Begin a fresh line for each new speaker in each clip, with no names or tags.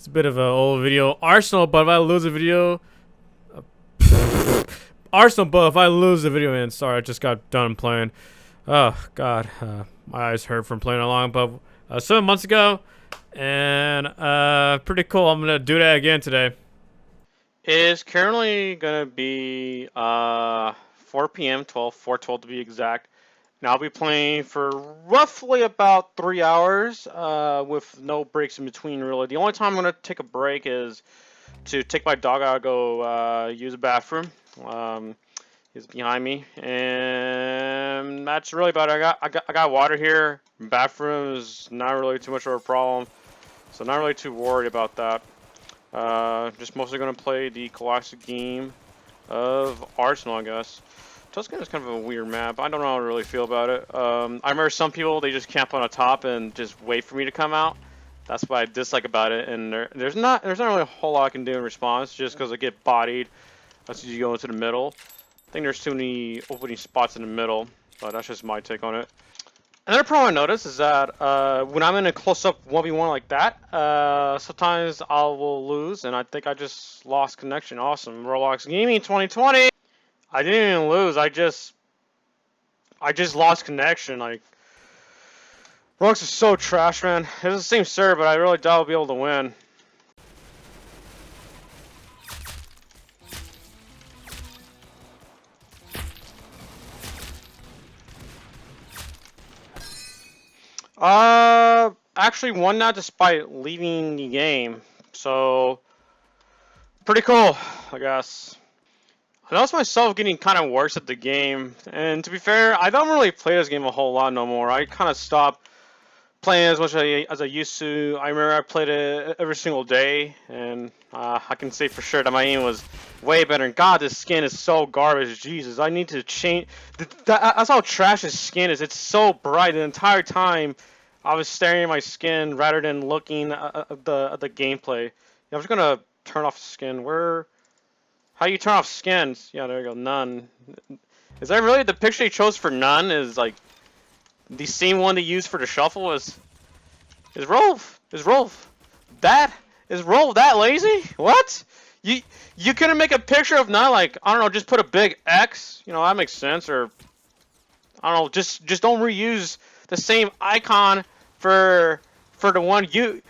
It's a bit of an old video. Arsenal, but if I lose a video, Arsenal, but if I lose the video, man, sorry, I just got done playing. Oh God, my eyes hurt from playing along. But 7 months ago, and pretty cool. I'm gonna do that again today.
It is currently gonna be 4 p.m. 4:12 to be exact. Now I'll be playing for roughly about 3 hours with no breaks in between. Really, the only time I'm gonna take a break is to take my dog out, go use a bathroom. He's behind me, and that's really about it. I got water here. Bathroom is not really too much of a problem, so not really too worried about that. Just mostly gonna play the classic game of Arsenal, I guess. Tuscan is kind of a weird map. I don't know how to really feel about it. I remember some people, they just camp on the top and just wait for me to come out. That's what I dislike about it. And there's not really a whole lot I can do in response, just because I get bodied as soon as you go into the middle. I think there's too many opening spots in the middle, but that's just my take on it. Another problem I noticed is that when I'm in a close-up 1v1 like that, sometimes I will lose, and I think I just lost connection. Awesome, ROBLOX Gaming 2020. I didn't even lose. I just lost connection. Like, ROBLOX is so trash, man. It's the same server, but I really doubt I'll be able to win. Actually won that despite leaving the game. So, pretty cool, I guess. I noticed myself getting kind of worse at the game, and to be fair, I don't really play this game a whole lot no more. I kind of stopped playing as much as I used to. I remember I played it every single day, and I can say for sure that my aim was way better. And God, this skin is so garbage. Jesus, I need to change. That's how trash this skin is. It's so bright the entire time. I was staring at my skin rather than looking at the gameplay. I'm just gonna turn off skin. How do you turn off skins? Yeah, there you go. None. Is that really the picture they chose for none? Is like the same one they used for the shuffle? Is Rolf? Is Rolf that lazy? What? You couldn't make a picture of none? Like, I don't know, just put a big X. You know, that makes sense. Or I don't know, just don't reuse the same icon for the one you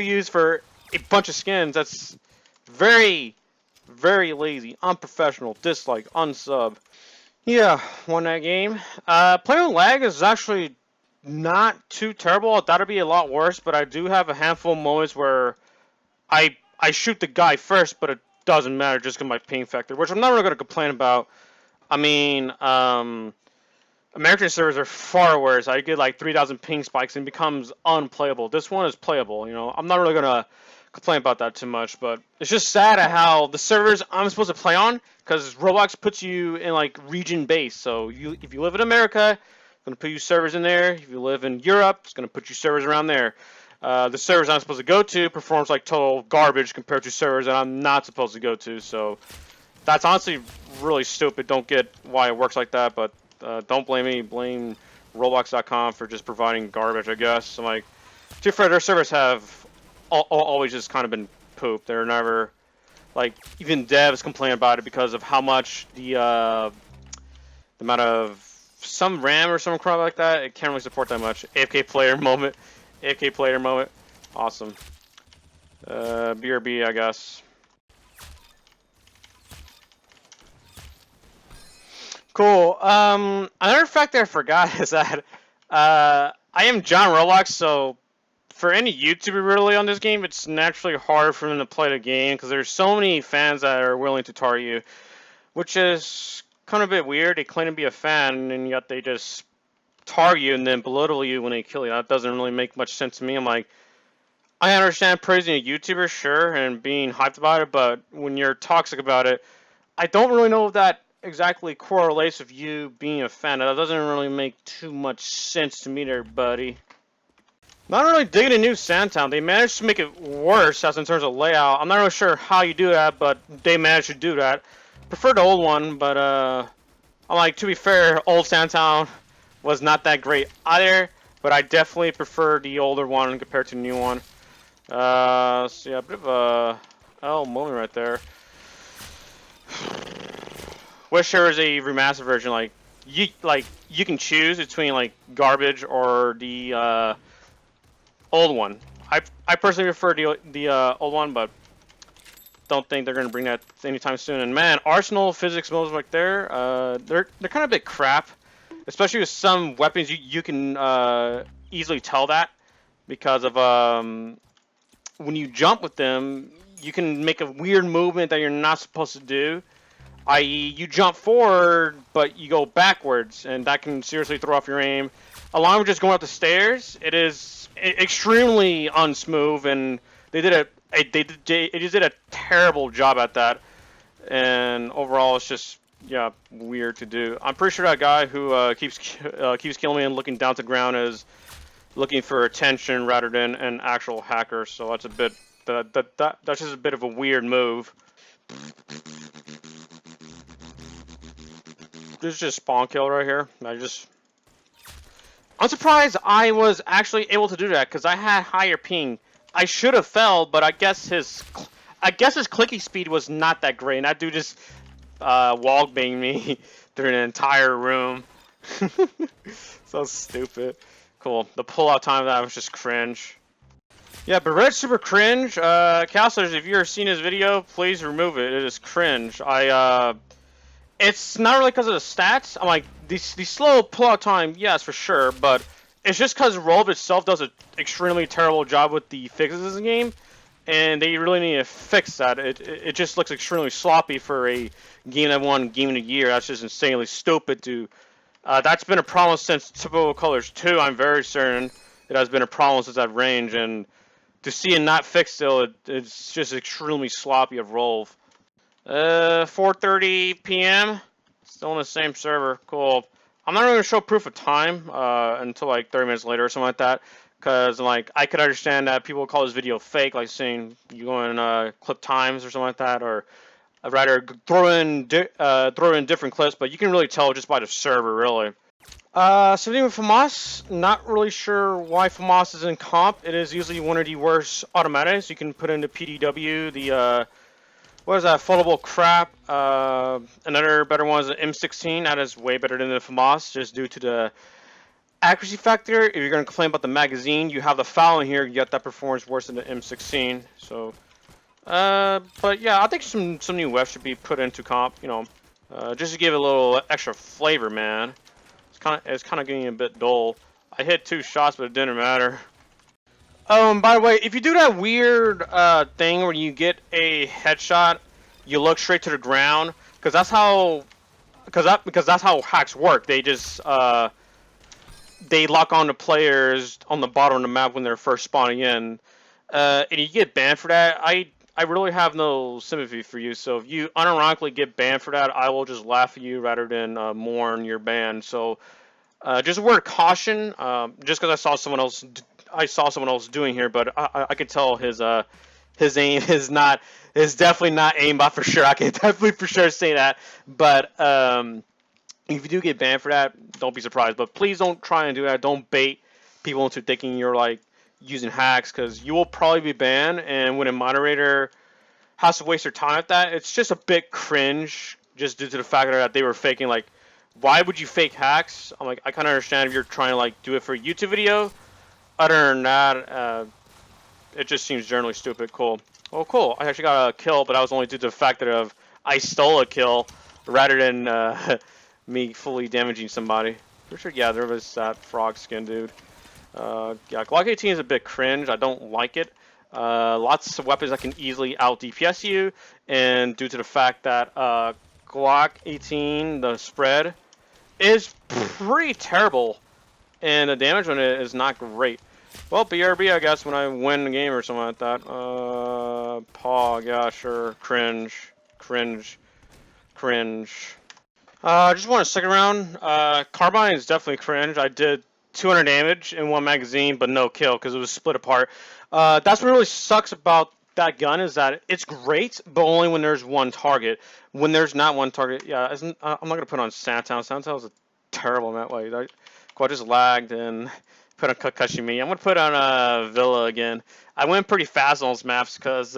use for a bunch of skins. That's very lazy, unprofessional, dislike, unsub. Yeah, won that game. Playing with lag is actually not too terrible. I thought it'd be a lot worse, but I do have a handful of moments where I shoot the guy first, but it doesn't matter just because my ping factor, which I'm not really going to complain about. I mean, American servers are far worse. I get like 3,000 ping spikes and it becomes unplayable. This one is playable, you know. I'm not really going to complain about that too much, but it's just sad at how the servers I'm supposed to play on, because Roblox puts you in like region base. So if you live in America, it's going to put you servers in there. If you live in Europe, it's going to put you servers around there. The servers I'm supposed to go to performs like total garbage compared to servers that I'm not supposed to go to. So that's honestly really stupid. Don't get why it works like that, but don't blame me. Blame Roblox.com for just providing garbage, I guess. I'm like, too fair, their servers have always just kind of been poop. They're never, like, even devs complain about it because of how much the amount of some RAM or some crap like that. It can't really support that much. AFK player moment. AFK player moment. Awesome. BRB, I guess. Cool. Another fact that I forgot is that I am John ROBLOX, so for any YouTuber really on this game, it's naturally hard for them to play the game because there's so many fans that are willing to target you, which is kind of a bit weird. They claim to be a fan, and yet they just target you and then belittle you when they kill you. That doesn't really make much sense to me. I'm like, I understand praising a YouTuber, sure, and being hyped about it, but when you're toxic about it, I don't really know if that exactly correlates with you being a fan. That doesn't really make too much sense to me there, buddy. Not really digging a new Sandtown. They managed to make it worse as in terms of layout. I'm not really sure how you do that, but they managed to do that. Prefer the old one, but I'm like, to be fair, old Sandtown was not that great either, but I definitely prefer the older one compared to the new one. guess. Yeah, a bit of a moment right there. Wish there was a remastered version. You can choose between like garbage or the old one. I personally prefer the old one, but don't think they're gonna bring that anytime soon. And man, Arsenal physics modes right there, they're kind of a bit crap, especially with some weapons. You can easily tell that because of when you jump with them, you can make a weird movement that you're not supposed to do. I.e., you jump forward, but you go backwards, and that can seriously throw off your aim. Along with just going up the stairs, it is extremely unsmooth, and they just did a terrible job at that. And overall, it's just weird to do. I'm pretty sure that guy who keeps killing me and looking down to the ground is looking for attention rather than an actual hacker. So that's a bit that's just a bit of a weird move. This is just spawn kill right here. I'm surprised I was actually able to do that because I had higher ping. I should have fell, but I guess his clicking speed was not that great, and that dude just wall banged me through an entire room. So stupid. Cool. The pull-out time of that was just cringe. Yeah, but Red's super cringe. Counselors, if you've seen his video, please remove it. It is cringe. It's not really because of the stats. I'm like, the slow pull-out time, yes, for sure, but it's just because Rob itself does an extremely terrible job with the fixes in the game, and they really need to fix that. It just looks extremely sloppy for a game that won Game of the Year. That's just insanely stupid to... that's been a problem since Typical Colors 2. I'm very certain it has been a problem since that range, and to see it not fixed still, it's just extremely sloppy of Rolf. 4:30 p.m. Still on the same server. Cool. I'm not really gonna show proof of time until like 30 minutes later or something like that, because like I could understand that people would call this video fake, like saying you go in clip times or something like that, or I'd rather throw in different clips, but you can really tell just by the server, really. Something with FAMAS, not really sure why FAMAS is in comp. It is usually one of the worst automatics. You can put into PDW, the, what is that, foldable crap. Another better one is the M16. That is way better than the FAMAS, just due to the accuracy factor. If you're going to complain about the magazine, you have the foul in here, yet that performs worse than the M16. So, but yeah, I think some new weapons should be put into comp, you know, just to give it a little extra flavor, man. It's kind of getting a bit dull. I hit 2 shots, but it didn't matter. By the way, if you do that weird thing where you get a headshot, you look straight to the ground, because that's how hacks work. They just they lock on the players on the bottom of the map when they're first spawning in, and you get banned for that. I really have no sympathy for you. So if you unironically get banned for that, I will just laugh at you rather than mourn your ban. So just a word of caution. Just because I saw someone else doing here, but I could tell his aim is definitely not aimbot for sure. I can definitely for sure say that. But if you do get banned for that, don't be surprised. But please don't try and do that. Don't bait people into thinking you're like using hacks, because you will probably be banned, and when a moderator has to waste their time at that, it's just a bit cringe, just due to the fact that they were faking. Like, why would you fake hacks? I'm like, I kind of understand if you're trying to like do it for a YouTube video. Other than that, it just seems generally stupid. Cool. Oh, cool. I actually got a kill, but that was only due to the fact that I stole a kill rather than me fully damaging somebody. For sure, yeah, there was that frog skin dude. Yeah, Glock 18 is a bit cringe. I don't like it. Lots of weapons that can easily out DPS you, and due to the fact that Glock 18, the spread, is pretty terrible, and the damage on it is not great. Well, BRB, I guess, when I win the game or something like that. Pog, yeah, sure. Cringe. Just want a second round. Carbine is definitely cringe. I did 200 damage in one magazine, but no kill because it was split apart. That's what really sucks about that gun, is that it's great, but only when there's one target. When there's not one target, yeah, I'm not gonna put on Sandtown. Sandtown is a terrible map. Like, I just lagged, and put on Kakashi Me. I'm gonna put on Villa again. I went pretty fast on those maps because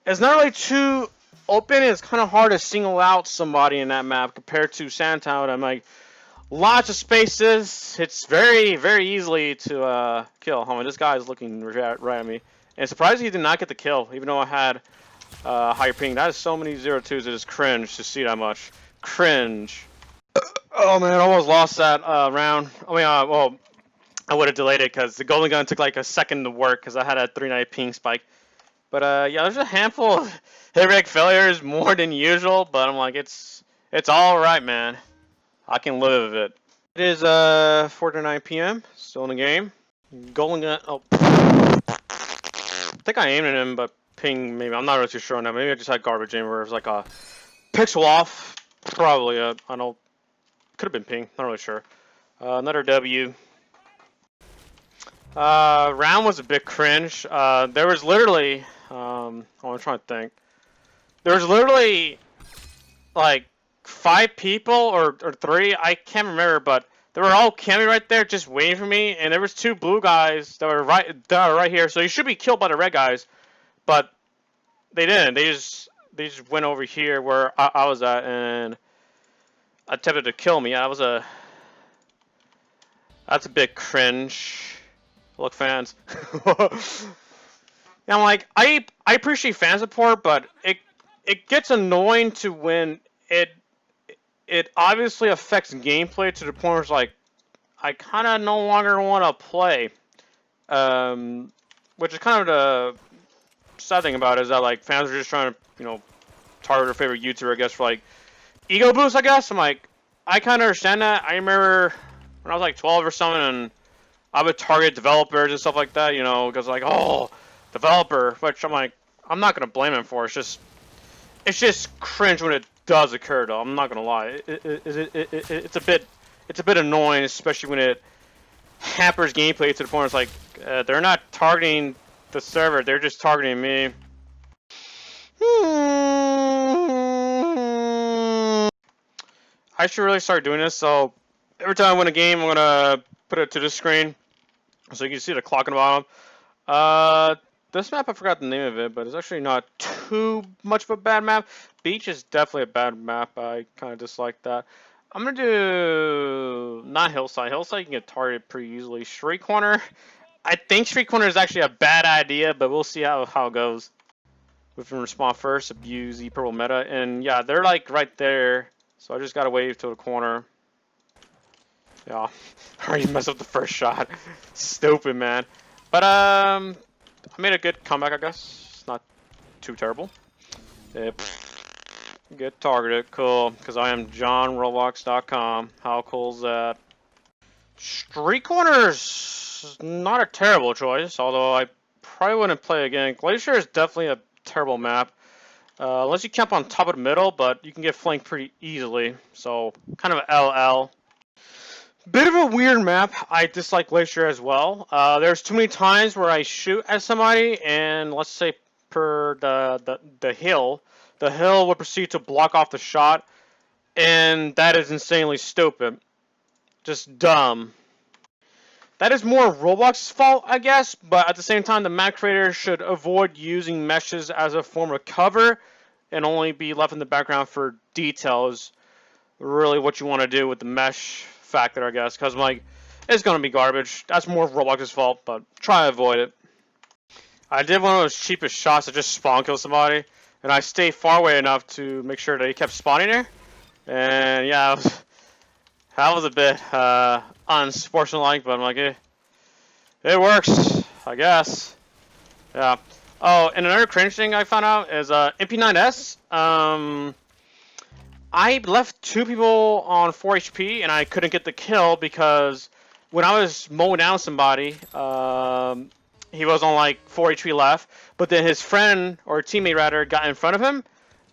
it's not really too open. It's kind of hard to single out somebody in that map compared to Sandtown. I'm like lots of spaces. It's very easily to kill. Hold on, this guy is looking right at me, and surprised he did not get the kill, even though I had higher ping. That is so many 0-2s. It is cringe to see that much. Cringe. Oh man, I almost lost that round. I mean, well, I would have delayed it because the golden gun took like a second to work because I had a 390 ping spike. But yeah, there's a handful of hit rate failures more than usual, but I'm like, it's all right, man. I can live with it. It is 4:09 p.m. Still in the game. Golden gun. Oh, I think I aimed at him, but ping maybe. I'm not really too sure on that. Maybe I just had garbage aim where it was like a pixel off. Probably. I don't know. Could have been ping. Not really sure. Another W. Round was a bit cringe. There was literally. I'm trying to think. There was literally like 5 people or 3. I can't remember, but they were all camping right there, just waiting for me. And there was 2 blue guys that were right here. So you should be killed by the red guys, but they didn't. They just went over here where I was at and attempted to kill me. That's a bit cringe. Look, fans. Yeah, I'm like, I appreciate fan support, but it gets annoying to when it obviously affects gameplay to the point where it's like I kind of no longer want to play. Which is kind of the sad thing about it, is that like fans are just trying to target their favorite YouTuber, I guess, for like ego boost, I guess. I'm like, I kind of understand that. I remember when I was like 12 or something, and I would target developers and stuff like that, because like, oh, developer, which I'm like, I'm not gonna blame him for. It's just cringe when it does occur, though. I'm not gonna lie. It's a bit annoying, especially when it hampers gameplay to the point where it's like they're not targeting the server, they're just targeting me. I should really start doing this. So every time I win a game, I'm gonna put it to the screen so you can see the clock on the bottom. This map, I forgot the name of it, but it's actually not too much of a bad map. Beach is definitely a bad map. I kind of dislike that. I'm going to do not Hillside. Hillside you can get targeted pretty easily. Street Corner. I think Street Corner is actually a bad idea, but we'll see how it goes. We can respond first, abuse the purple meta. And yeah, they're like right there. So I just got to wave to the corner. Yeah, I already messed up the first shot. Stupid, man. But I made a good comeback, I guess. It's not too terrible. Get targeted, cool. Because I am JohnRoblox.com. How cool is that? Street Corner's not a terrible choice, although I probably wouldn't play again. Glacier is definitely a terrible map. Unless you camp on top of the middle, but you can get flanked pretty easily. So, kind of LL. Bit of a weird map. I dislike Glacier as well. There's too many times where I shoot at somebody, and let's say per the hill will proceed to block off the shot, and that is insanely stupid. Just dumb. That is more Roblox's fault, I guess, but at the same time, the map creator should avoid using meshes as a form of cover and only be left in the background for details. Really what you want to do with the mesh factor, I guess, because like it's gonna be garbage. That's more Roblox's fault, but try to avoid it. I did one of those cheapest shots to just spawn kill somebody, and I stayed far away enough to make sure that he kept spawning there. And yeah, that was a bit unsportsmanlike, but I'm like, it works, I guess. Yeah. Oh, and another cringe thing I found out is MP9S. I left 2 people on 4 HP and I couldn't get the kill because when I was mowing down somebody, he was on like 4 HP left, but then his friend, or teammate rather, got in front of him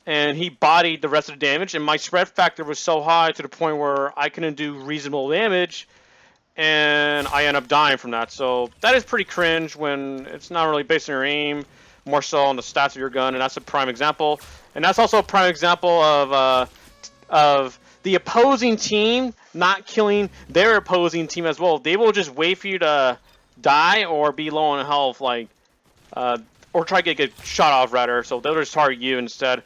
and he bodied the rest of the damage, and my spread factor was so high to the point where I couldn't do reasonable damage, and I end up dying from that. So that is pretty cringe when it's not really based on your aim, more so on the stats of your gun, and that's a prime example. And that's also a prime example of the opposing team not killing their opposing team as well. They will just wait for you to die or be low on health, like, or try to get shot off rather. So they'll just target you instead.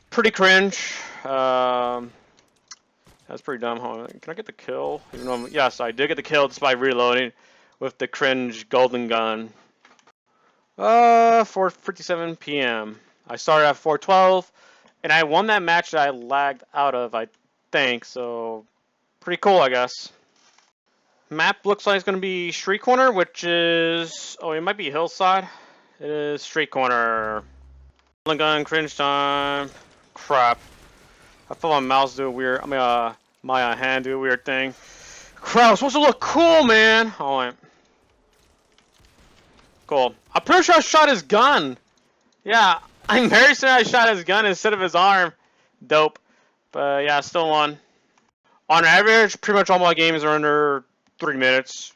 Pretty cringe. That's pretty dumb. Hold on. Can I get the kill? Even though yes, I did get the kill despite reloading with the cringe golden gun. 4:57 p.m. I started at 4:12, and I won that match that I lagged out of, I think. So pretty cool, I guess. Map looks like it's gonna be Street Corner, which is it might be Hillside. It is Street Corner. Golden gun, cringe time. Crap. I feel my mouse do a weird. My hand do a weird thing. Crap, it's supposed to look cool, man. Oh wait. Cool. I'm pretty sure I shot his gun. Yeah, I'm very certain I shot his gun instead of his arm. Dope. But yeah, still won. On average, pretty much all my games are under 3 minutes,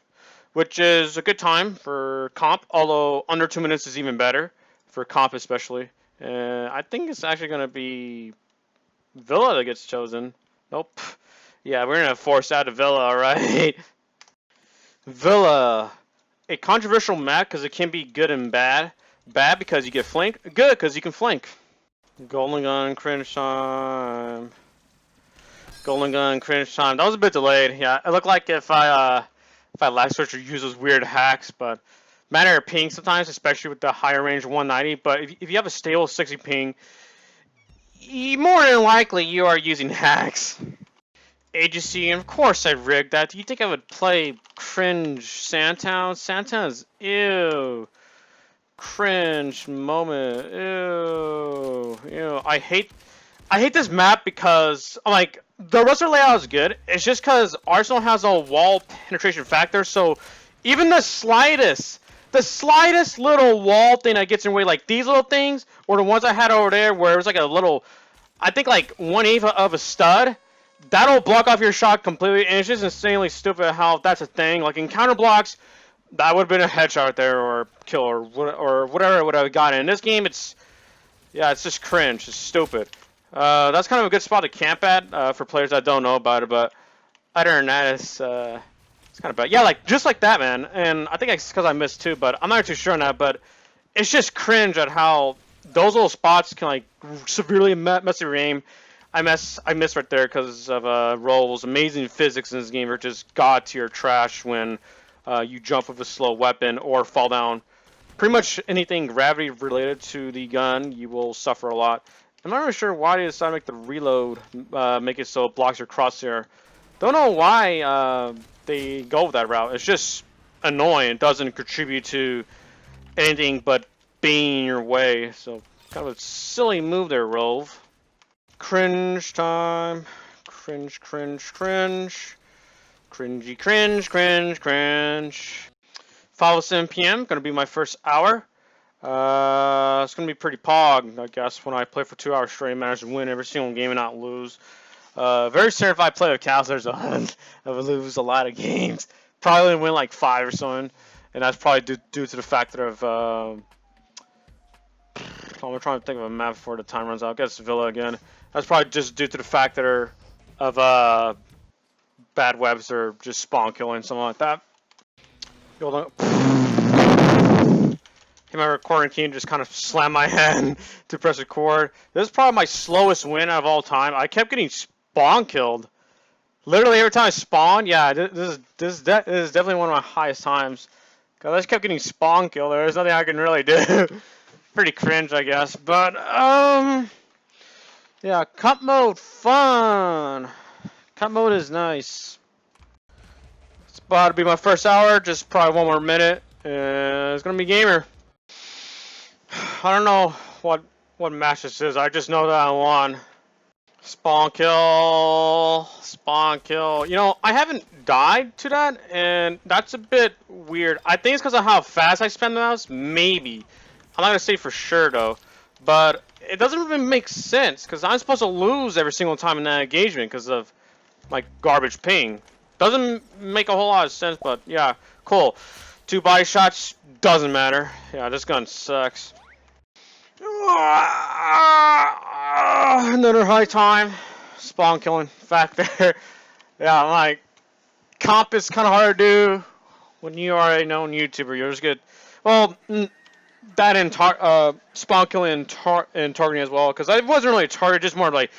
which is a good time for comp. Although under 2 minutes is even better for comp, especially. I think it's actually gonna be Villa that gets chosen. Nope. Yeah, we're gonna force out of Villa, alright? Villa. A controversial map because it can be good and bad. Bad because you get flanked. Good because you can flank. Golden gun, cringe time. Golden gun, cringe time. That was a bit delayed. Yeah, it looked like if I lag switch or use those weird hacks, but matter of ping sometimes, especially with the higher range 190. But if you have a stable 60 ping, more than likely you are using hacks. Agency, and of course I rigged that. Do you think I would play cringe Sandtown? Sandtown is ew. Cringe moment. Ew. Ew. I hate this map because like the rest of the layout is good. It's just because Arsenal has a wall penetration factor, so even the slightest little wall thing that gets in the way, like these little things, or the ones I had over there where it was like a little, I think like 1/8 of a stud. That'll block off your shot completely, and it's just insanely stupid how that's a thing. Like in counter blocks, that would have been a headshot right there, or kill, or whatever it would have gotten. In this game, it's just cringe. It's stupid. That's kind of a good spot to camp at for players that don't know about it. But other than that, it's kind of bad. Yeah, like just like that, man. And I think it's because I missed too, but I'm not too sure on that. But it's just cringe at how those little spots can like severely mess your aim. I missed right there because of Roll's amazing physics in this game are just god tier trash when you jump with a slow weapon or fall down. Pretty much anything gravity related to the gun, you will suffer a lot. I'm not really sure why they decided to make the reload make it so it blocks your crosshair. Don't know why they go with that route. It's just annoying. It doesn't contribute to anything but being in your way. So kind of a silly move there, Rove. Cringe time. Cringe, cringe, cringe. Cringy, cringe, cringe, cringe. 5:07 p.m. Gonna be my first hour. It's gonna be pretty pog, I guess, when I play for 2 hours straight, manage to win every single game and not lose. Very certain if I play with counselors, I would lose a lot of games. Probably win like 5 or something, and that's probably due to the factor of. I'm trying to think of a map before the time runs out. I guess Villa again. That's probably just due to the factor of bad webs or just spawn killing, something like that. Hit my recording key and just kind of slam my hand to press record. This is probably my slowest win out of all time. I kept getting spawn killed. Literally every time I spawned, yeah, this is definitely one of my highest times. Cause I just kept getting spawn killed. There's nothing I can really do. Pretty cringe, I guess. But yeah, cup mode fun. Cup mode is nice. It's about to be my first hour. Just probably 1 more minute, and it's gonna be gamer. I don't know what match this is. I just know that I won. Spawn kill. Spawn kill. You know, I haven't died to that, and that's a bit weird. I think it's because of how fast I spend the mouse. Maybe. I'm not going to say for sure, though. But it doesn't even make sense, because I'm supposed to lose every single time in that engagement because of my garbage ping. Doesn't make a whole lot of sense, but yeah, cool. 2 body shots, doesn't matter. Yeah, this gun sucks. Another high time. Spawn killing factor. Yeah, I'm like, comp is kind of hard to do when you are a known YouTuber. You're just good. Well, that and spawn killing and targeting as well, because I wasn't really targeted, just more like,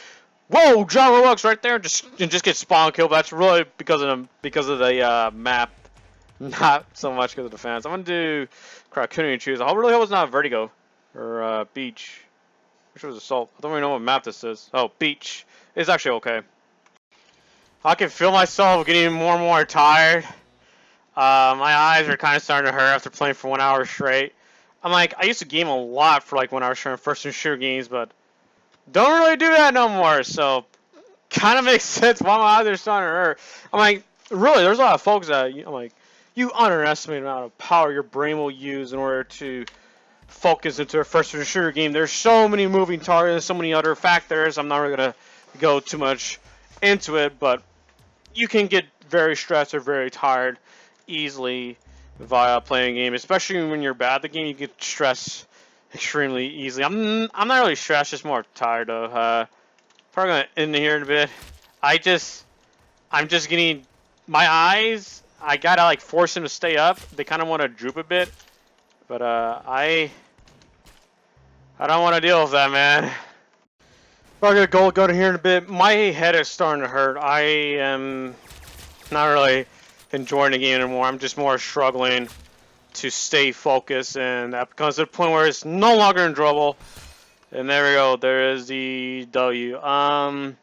whoa, John ROBLOX right there, just get spawn killed. But that's really because of the map, not so much because of the fans. I'm gonna do Cracoonie and choose. I really hope it's not Vertigo or Beach. Which was Assault. I don't even know what map this is. Oh, Beach. It's actually okay. I can feel myself getting more and more tired. My eyes are kind of starting to hurt after playing for 1 hour straight. I'm like, I used to game a lot for like 1 hour straight in first and shooter games, but don't really do that no more. So, kind of makes sense why my eyes are starting to hurt. I'm like, really, there's a lot of folks that I'm like, you underestimate the amount of power your brain will use in order to focus into a first-person shooter game. There's so many moving targets, so many other factors. I'm not really gonna go too much into it, but you can get very stressed or very tired easily via playing a game, especially when you're bad at the game. You get stressed extremely easily. I'm not really stressed, just more tired though. Probably gonna end here in a bit. I'm just getting my eyes. I gotta like force them to stay up. They kind of want to droop a bit, but I don't want to deal with that, man. I'm gonna go to here in a bit. My head is starting to hurt. I am not really enjoying the game anymore. I'm just more struggling to stay focused, and that becomes to the point where it's no longer enjoyable. And there we go. There is the W. But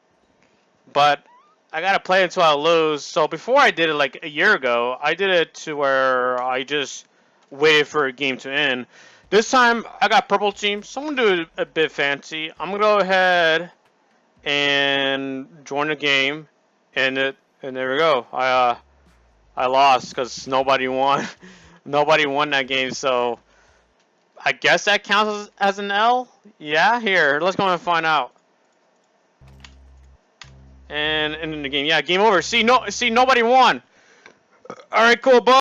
I gotta play until I lose. So before I did it like a year ago, I did it to where I just waited for a game to end. This time I got purple team, so I'm gonna do it a bit fancy. I'm gonna go ahead and join the game, and there we go. I lost because nobody won. Nobody won that game, so I guess that counts as an L. Yeah, here, let's go and find out. And in the game, yeah, game over. See, nobody won. All right, cool, bye.